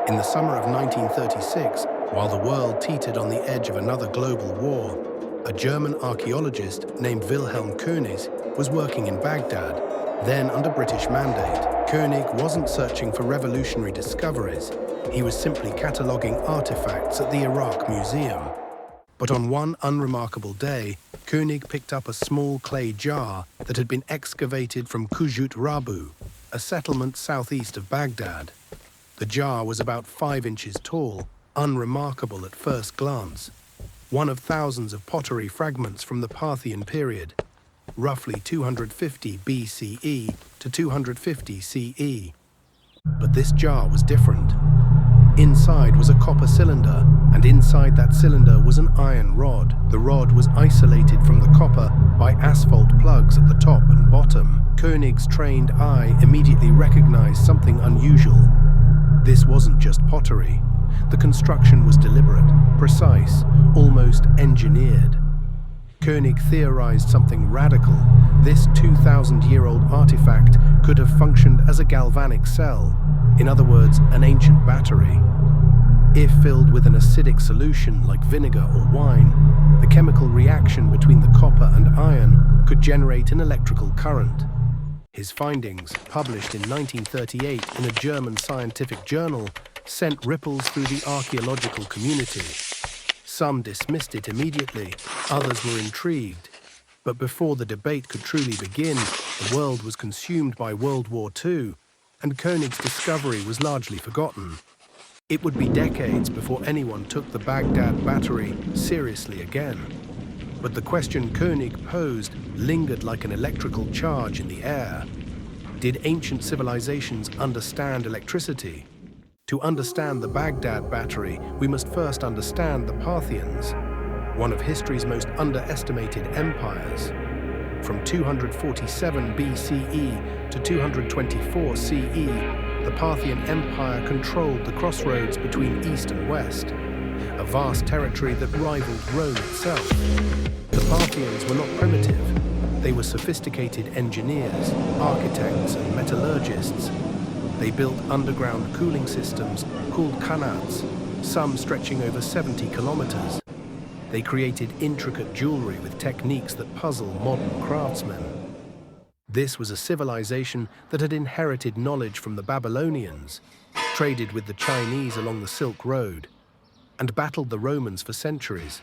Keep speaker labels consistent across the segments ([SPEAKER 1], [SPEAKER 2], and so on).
[SPEAKER 1] In the summer of 1936, while the world teetered on the edge of another global war, a German archaeologist named Wilhelm König was working in Baghdad, then under British mandate. König wasn't searching for revolutionary discoveries. He was simply cataloguing artifacts at the Iraq Museum. But on one unremarkable day, König picked up a small clay jar that had been excavated from Kujut Rabu, a settlement southeast of Baghdad. The jar was about 5 inches tall, unremarkable at first glance. One of thousands of pottery fragments from the Parthian period, roughly 250 BCE to 250 CE. But this jar was different. Inside was a copper cylinder, and inside that cylinder was an iron rod. The rod was isolated from the copper by asphalt plugs at the top and bottom. König's trained eye immediately recognized something unusual. This wasn't just pottery. The construction was deliberate, precise, almost engineered. König theorized something radical. This 2,000-year-old artifact could have functioned as a galvanic cell, in other words, an ancient battery. If filled with an acidic solution like vinegar or wine, the chemical reaction between the copper and iron could generate an electrical current. His findings, published in 1938 in a German scientific journal, sent ripples through the archaeological community. Some dismissed it immediately, others were intrigued. But before the debate could truly begin, the world was consumed by World War II, and König's discovery was largely forgotten. It would be decades before anyone took the Baghdad Battery seriously again. But the question König posed lingered like an electrical charge in the air. Did ancient civilizations understand electricity? To understand the Baghdad Battery, we must first understand the Parthians, one of history's most underestimated empires. From 247 BCE to 224 CE, the Parthian Empire controlled the crossroads between East and West, a vast territory that rivaled Rome itself. The Parthians were not primitive. They were sophisticated engineers, architects, and metallurgists. They built underground cooling systems called qanats, some stretching over 70 kilometers. They created intricate jewelry with techniques that puzzle modern craftsmen. This was a civilization that had inherited knowledge from the Babylonians, traded with the Chinese along the Silk Road, and battled the Romans for centuries.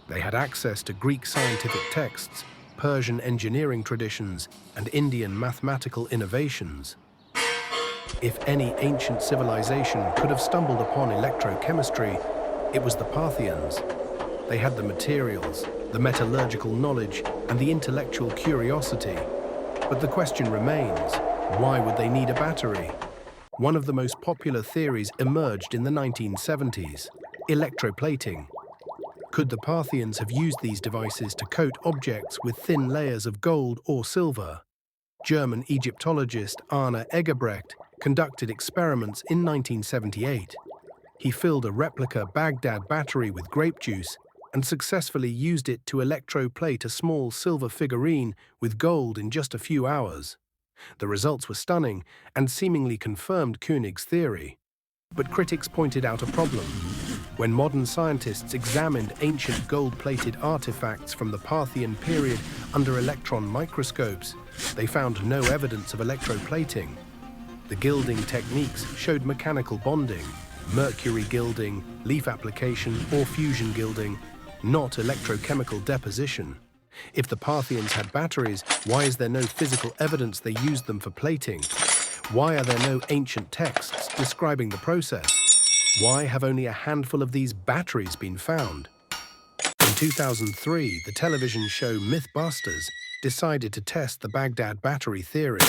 [SPEAKER 1] They had access to Greek scientific texts, Persian engineering traditions, and Indian mathematical innovations. If any ancient civilization could have stumbled upon electrochemistry, it was the Parthians. They had the materials, the metallurgical knowledge, and the intellectual curiosity. But the question remains, why would they need a battery? One of the most popular theories emerged in the 1970s, electroplating. Could the Parthians have used these devices to coat objects with thin layers of gold or silver? German Egyptologist Arne Eggebrecht conducted experiments in 1978. He filled a replica Baghdad battery with grape juice and successfully used it to electroplate a small silver figurine with gold in just a few hours. The results were stunning and seemingly confirmed König's theory. But critics pointed out a problem. When modern scientists examined ancient gold-plated artifacts from the Parthian period under electron microscopes, they found no evidence of electroplating. The gilding techniques showed mechanical bonding, mercury gilding, leaf application, or fusion gilding, not electrochemical deposition. If the Parthians had batteries, why is there no physical evidence they used them for plating? Why are there no ancient texts describing the process? Why have only a handful of these batteries been found? In 2003, the television show Mythbusters decided to test the Baghdad Battery theory.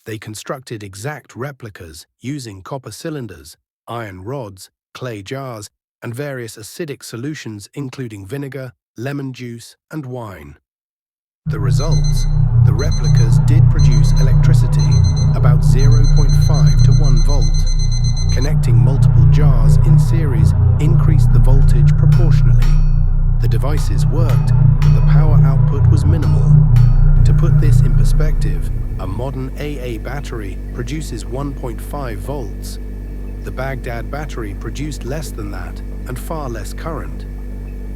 [SPEAKER 1] They constructed exact replicas using copper cylinders, iron rods, clay jars, and various acidic solutions including vinegar, lemon juice, and wine. The results? The replicas did produce electricity, about 0.5 to 1 volt. Connecting multiple jars in series increased the voltage proportionally. The devices worked, but the power output was minimal. To put this in perspective, a modern AA battery produces 1.5 volts. The Baghdad Battery produced less than that and far less current.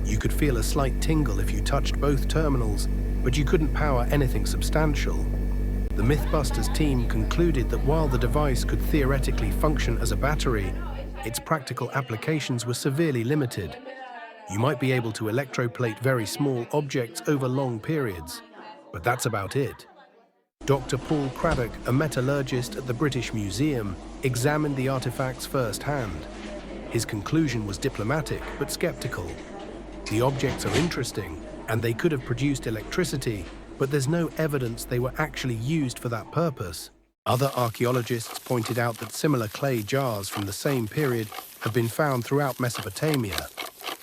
[SPEAKER 1] You could feel a slight tingle if you touched both terminals, but you couldn't power anything substantial. The Mythbusters team concluded that while the device could theoretically function as a battery, its practical applications were severely limited. You might be able to electroplate very small objects over long periods, but that's about it. Dr. Paul Craddock, a metallurgist at the British Museum, examined the artifacts firsthand. His conclusion was diplomatic but skeptical. The objects are interesting, and they could have produced electricity, but there's no evidence they were actually used for that purpose. Other archaeologists pointed out that similar clay jars from the same period have been found throughout Mesopotamia,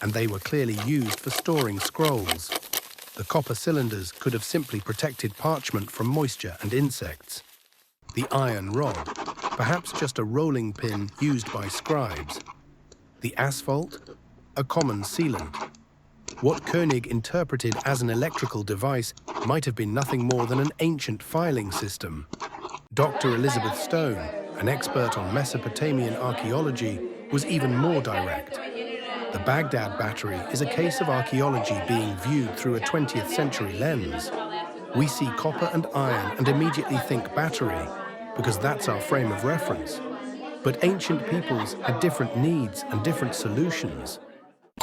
[SPEAKER 1] and they were clearly used for storing scrolls. The copper cylinders could have simply protected parchment from moisture and insects. The iron rod, perhaps just a rolling pin used by scribes. The asphalt, a common sealant. What König interpreted as an electrical device might have been nothing more than an ancient filing system. Dr. Elizabeth Stone, an expert on Mesopotamian archaeology, was even more direct. The Baghdad Battery is a case of archaeology being viewed through a 20th century lens. We see copper and iron and immediately think battery, because that's our frame of reference. But ancient peoples had different needs and different solutions.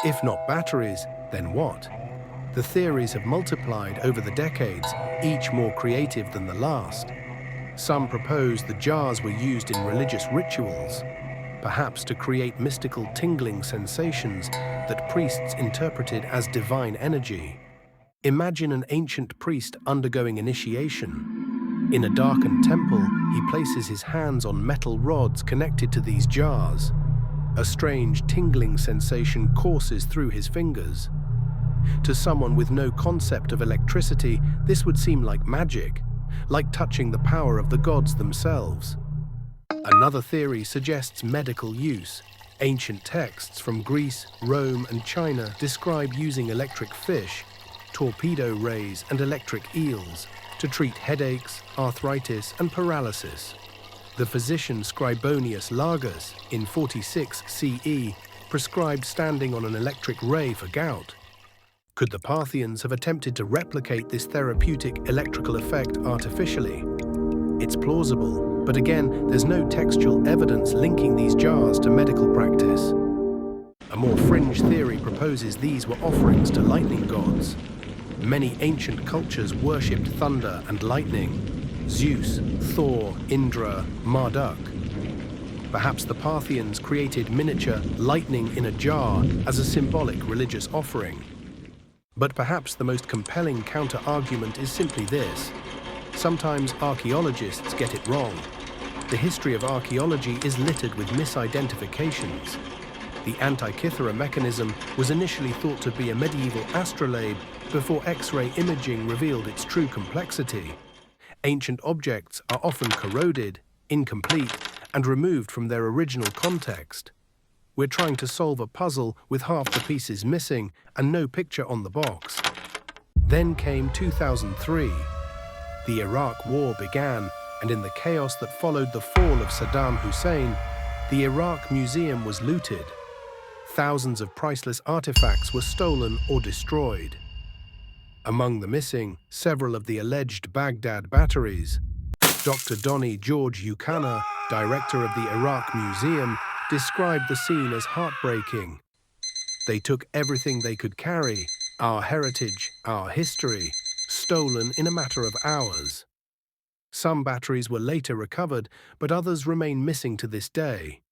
[SPEAKER 1] If not batteries, then what? The theories have multiplied over the decades, each more creative than the last. Some propose the jars were used in religious rituals, perhaps to create mystical tingling sensations that priests interpreted as divine energy. Imagine an ancient priest undergoing initiation. In a darkened temple, he places his hands on metal rods connected to these jars. A strange tingling sensation courses through his fingers. To someone with no concept of electricity, this would seem like magic, like touching the power of the gods themselves. Another theory suggests medical use. Ancient texts from Greece, Rome, and China describe using electric fish, torpedo rays, and electric eels to treat headaches, arthritis, and paralysis. The physician Scribonius Largus, in 46 CE, prescribed standing on an electric ray for gout. Could the Parthians have attempted to replicate this therapeutic electrical effect artificially? It's plausible, but again, there's no textual evidence linking these jars to medical practice. A more fringe theory proposes these were offerings to lightning gods. Many ancient cultures worshipped thunder and lightning: Zeus, Thor, Indra, Marduk. Perhaps the Parthians created miniature lightning in a jar as a symbolic religious offering. But perhaps the most compelling counter-argument is simply this: sometimes archaeologists get it wrong. The history of archaeology is littered with misidentifications. The Antikythera mechanism was initially thought to be a medieval astrolabe before X-ray imaging revealed its true complexity. Ancient objects are often corroded, incomplete, and removed from their original context. We're trying to solve a puzzle with half the pieces missing and no picture on the box. Then came 2003. The Iraq War began, and in the chaos that followed the fall of Saddam Hussein, the Iraq Museum was looted. Thousands of priceless artifacts were stolen or destroyed. Among the missing, several of the alleged Baghdad batteries. Dr. Donny George Ukana, director of the Iraq Museum, described the scene as heartbreaking. They took everything they could carry, our heritage, our history, stolen in a matter of hours. Some batteries were later recovered, but others remain missing to this day.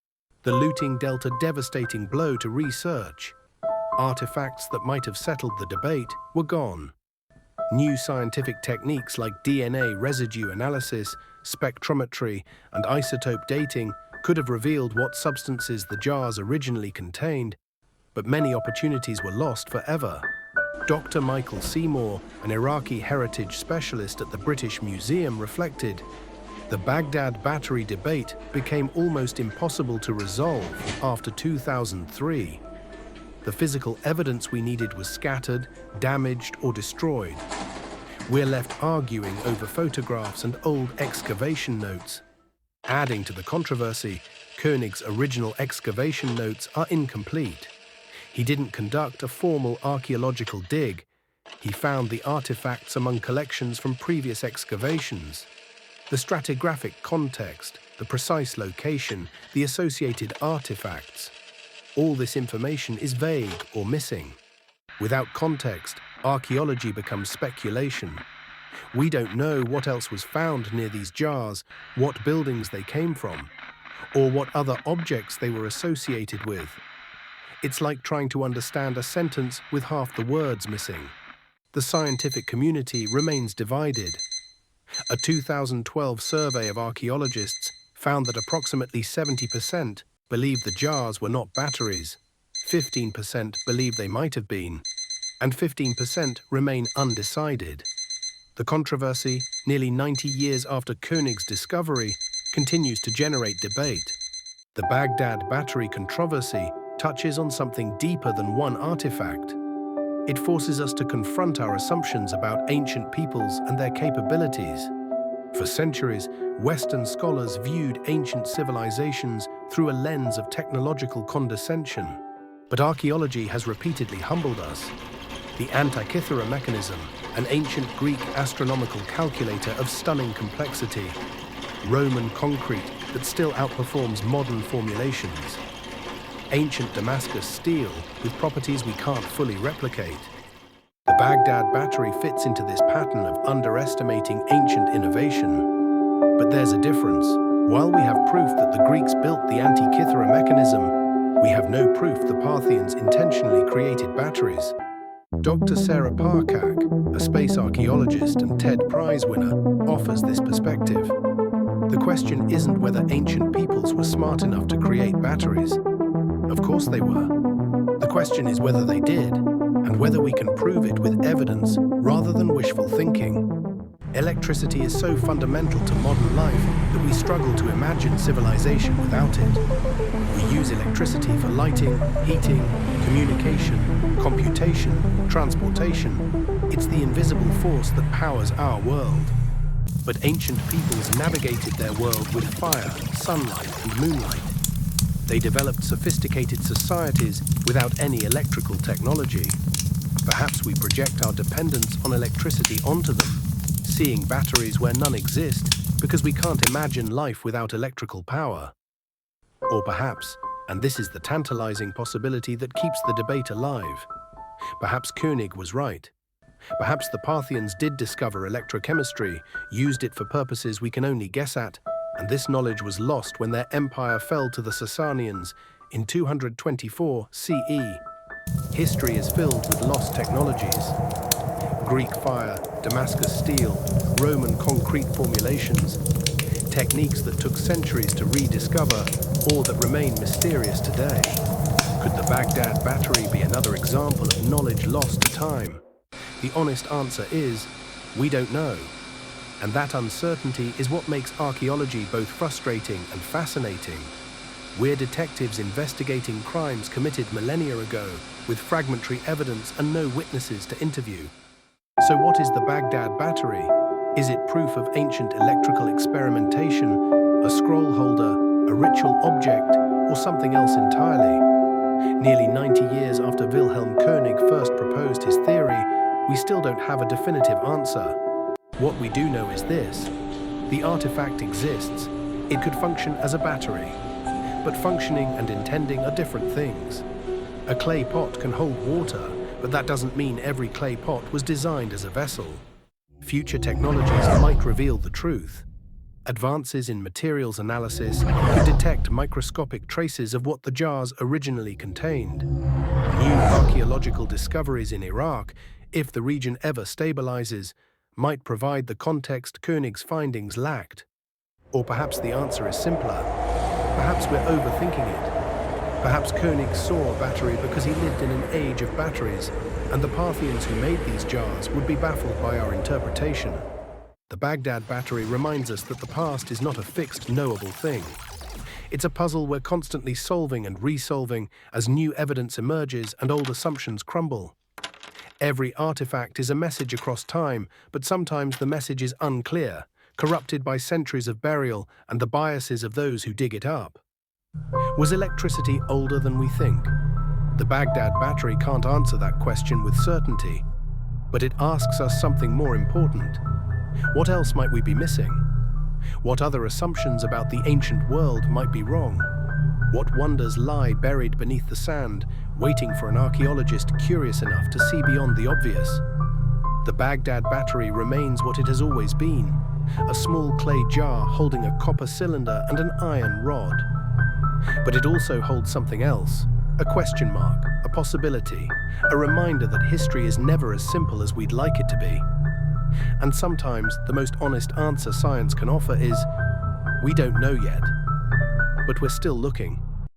[SPEAKER 1] The looting dealt a devastating blow to research. Artifacts that might have settled the debate were gone. New scientific techniques like DNA residue analysis, spectrometry, and isotope dating could have revealed what substances the jars originally contained, but many opportunities were lost forever. Dr. Michael Seymour, an Iraqi heritage specialist at the British Museum, reflected, "The Baghdad Battery debate became almost impossible to resolve after 2003. The physical evidence we needed was scattered, damaged, or destroyed. We're left arguing over photographs and old excavation notes." Adding to the controversy, König's original excavation notes are incomplete. He didn't conduct a formal archaeological dig. He found the artifacts among collections from previous excavations. The stratigraphic context, the precise location, the associated artifacts. All this information is vague or missing. Without context, archaeology becomes speculation. We don't know what else was found near these jars, what buildings they came from, or what other objects they were associated with. It's like trying to understand a sentence with half the words missing. The scientific community remains divided. A 2012 survey of archaeologists found that approximately 70% believed the jars were not batteries, 15% believe they might have been, and 15% remain undecided. The controversy, nearly 90 years after König's discovery, continues to generate debate. The Baghdad Battery controversy touches on something deeper than one artifact. It forces us to confront our assumptions about ancient peoples and their capabilities. For centuries, Western scholars viewed ancient civilizations through a lens of technological condescension. But archaeology has repeatedly humbled us. The Antikythera mechanism, an ancient Greek astronomical calculator of stunning complexity. Roman concrete that still outperforms modern formulations. Ancient Damascus steel with properties we can't fully replicate. The Baghdad Battery fits into this pattern of underestimating ancient innovation. But there's a difference. While we have proof that the Greeks built the Antikythera mechanism, we have no proof the Parthians intentionally created batteries. Dr. Sarah Parkak, a space archaeologist and TED Prize winner, offers this perspective. The question isn't whether ancient peoples were smart enough to create batteries. Of course they were. The question is whether they did, and whether we can prove it with evidence rather than wishful thinking. Electricity is so fundamental to modern life that we struggle to imagine civilization without it. We use electricity for lighting, heating, communication, computation, transportation. It's the invisible force that powers our world. But ancient peoples navigated their world with fire, sunlight, and moonlight. They developed sophisticated societies without any electrical technology. Perhaps we project our dependence on electricity onto them, seeing batteries where none exist because we can't imagine life without electrical power. Or perhaps, and this is the tantalizing possibility that keeps the debate alive, perhaps König was right. Perhaps the Parthians did discover electrochemistry, used it for purposes we can only guess at, and this knowledge was lost when their empire fell to the Sasanians in 224 CE. History is filled with lost technologies. Greek fire, Damascus steel, Roman concrete formulations, techniques that took centuries to rediscover, or that remain mysterious today. Could the Baghdad Battery be another example of knowledge lost to time? The honest answer is, we don't know. And that uncertainty is what makes archaeology both frustrating and fascinating. We're detectives investigating crimes committed millennia ago, with fragmentary evidence and no witnesses to interview. So what is the Baghdad Battery? Is it proof of ancient electrical experimentation, a scroll holder, a ritual object, or something else entirely? Nearly 90 years after Wilhelm König first proposed his theory, we still don't have a definitive answer. What we do know is this: the artifact exists. It could function as a battery. But functioning and intending are different things. A clay pot can hold water, but that doesn't mean every clay pot was designed as a vessel. Future technologies might reveal the truth. Advances in materials analysis could detect microscopic traces of what the jars originally contained. New archaeological discoveries in Iraq, if the region ever stabilizes, might provide the context König's findings lacked. Or perhaps the answer is simpler. Perhaps we're overthinking it. Perhaps König saw a battery because he lived in an age of batteries, and the Parthians who made these jars would be baffled by our interpretation. The Baghdad Battery reminds us that the past is not a fixed, knowable thing. It's a puzzle we're constantly solving and resolving as new evidence emerges and old assumptions crumble. Every artifact is a message across time, but sometimes the message is unclear, corrupted by centuries of burial and the biases of those who dig it up. Was electricity older than we think? The Baghdad Battery can't answer that question with certainty, but it asks us something more important. What else might we be missing? What other assumptions about the ancient world might be wrong? What wonders lie buried beneath the sand, waiting for an archaeologist curious enough to see beyond the obvious? The Baghdad Battery remains what it has always been, a small clay jar holding a copper cylinder and an iron rod. But it also holds something else, a question mark, a possibility, a reminder that history is never as simple as we'd like it to be. And sometimes the most honest answer science can offer is, we don't know yet, but we're still looking.